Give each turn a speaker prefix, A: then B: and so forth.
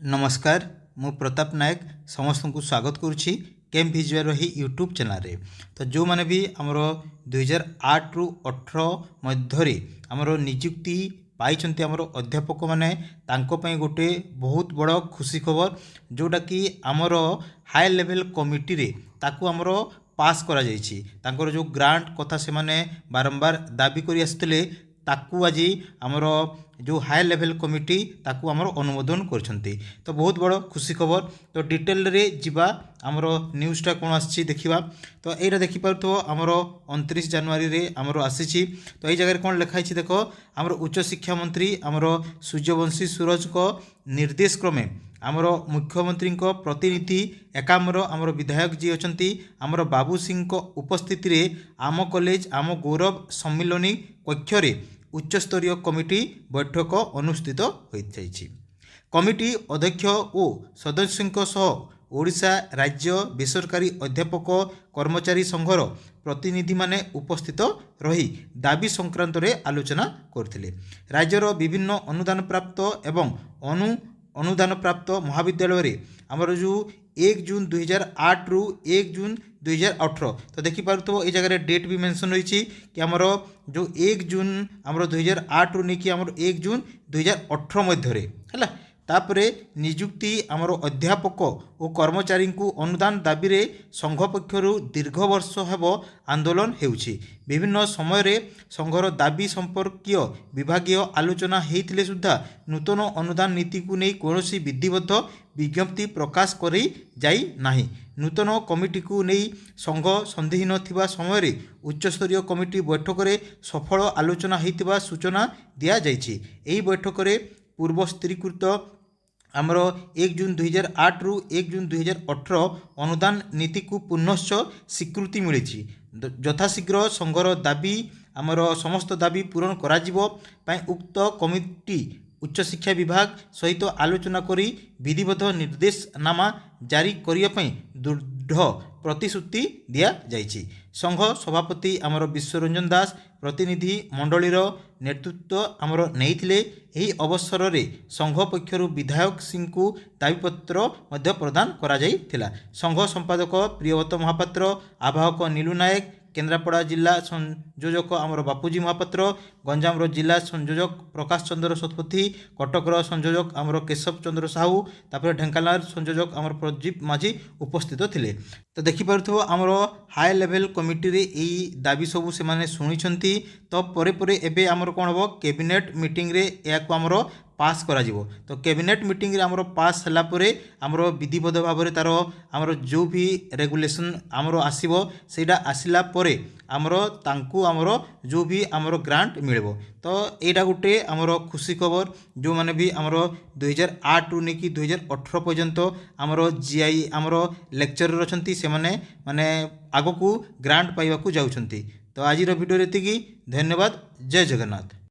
A: नमस्कार मु प्रताप नायक समस्त को स्वागत करुच्ची केम भिजुआर ही यूट्यूब चैनल रे। तो जो मैंने भी आमर 2008 रु 18 मध्य आमर निजुक्ति पाई आमर अध्यापक मैंने गोटे बहुत बड़ खुशी खबर जोटा कि आमर हाई लेवल कमिटी रे ताकू आमर पास करा जायछि। तांकर जो ग्रांट कथा से माने बारंबार दाबी करी आसुथिले ताकू आज आमर जो हाई लेवल कमिटी ताकू आमर अनुमोदन करछंती। तो बहुत बड़ खुशी खबर। तो डिटेल रे जिबा आमर न्यूज़टा कोन आछि देखिबा। तो एटा देखि पारथो आमर 29 जनवरी रे आमर आसीछि। तो एई जगह कोन लिखा अछि देखो आमर उच्च शिक्षा मंत्री आमर सूर्यवंशी सूरज को निर्देश क्रमे आमर मुख्यमंत्री प्रतिनिधि एकामर आमर विधायक जी अछंती आमर बाबू सिंह को उपस्थिति रे आम कॉलेज आम गौरव सम्मिलनी कक्ष रे उच्च स्तरीय कमिटी बैठक अनुष्ठित होइछि। कमिटी अध्यक्ष और सदस्यों सह ओडिशा राज्य बेसरकारी अध्यापक कर्मचारी संघर प्रतिनिधि माने उपस्थित रही दाबी संक्रांत रे आलोचना करथिले। राज्यर विभिन्न अनुदान प्राप्त एवं अनुदान प्राप्त महाविद्यालय रे आमर जो 1 जून 2008 रु 1 जून 2018 तो देखिपार ये जगह डेट भी मेंशन होइछि कि आमर जो 1 जून आमर 2008 रु नहीं आमर 1 जून 2018 मध्य है तापरे निजुक्ति आमर अध्यापक और कर्मचारी को अनुदान दाबी रे संघ पक्षर दीर्घ वर्ष हेब आंदोलन हेउछि। विभिन्न समय रे संघर दाबी संपर्कीय विभागीय आलोचना हेइथिले सुद्धा नूतन अनुदान नीति को नहीं कौनसी विधिबद्ध विज्ञप्ति प्रकाश करी जाई नाही। नूतन कमिटी को नहीं संघ संदेहीन थिबा समय रे उच्च स्तरीय कमिटी बैठक रे सफल आलोचना हेइतिबा सूचना दिया जाइछि। एही बैठक रे पूर्व स्थिरीकृत आमर 1 जून 2008 रु 1 जून 2018 अनुदान नीति को पुनश्च स्वीकृति मिली। यथाशीघ्र संघर दाबी आमर समस्त दाबी पूरण कराजिबो पई उक्त कमिटी उच्च शिक्षा विभाग सहित आलोचना करी विधिबद्ध निर्देशनामा जारी करिया पई दृढ़ प्रतिश्रुति दिया जाइछि। संघ सभापति आमर विश्वरंजन दास प्रतिनिधि मंडलीर नेतृत्व आमर नेइथिले। एही अवसर रे संघ पक्षरु विधायक सिंह को दाबीपत्र मध्य प्रदान करा जाइथिला। संघ संपादक प्रियव्रत महापात्र आवाहक नीलू नायक केन्द्रापड़ा जिला संयोजक आमर बापूजी महापात्र गंजाम जिला संयोजक प्रकाश चंद्र शतपथी कटकर संयोजक आमर केशव चंद्र साहू तापर ढेंकानाल संयोजक आमर प्रदीप माझी उपस्थित थिले। तो देखिपारुथबो आमर हाई लेवल कमिटी रे एई दाबी सबु से माने सुनिछंती। तो परे परे एबे आमर कोन हबो कैबिनेट मीटिंग रे याको आमर पास करा जिवो। तो कैबिनेट मीटिंग रे आमर पास हला परे आमर विधिबद्ध भाव रे तार आमर जो भी रेगुलेशन आमर आसीबो सेटा आसिला परे आमर तांकू आमर जो भी आमर ग्रांट मिलबो। तो एटा गुटे आमर खुशी खबर जो माने भी आमर 2008 रु नेकी 2018 पर्यंत आमर जीआई आमर लेक्चरर अछंती से माने आगो को ग्रांट पाइबा को जाउछंती। तो आज वीडियो एतिकी। धन्यवाद। जय जगन्नाथ।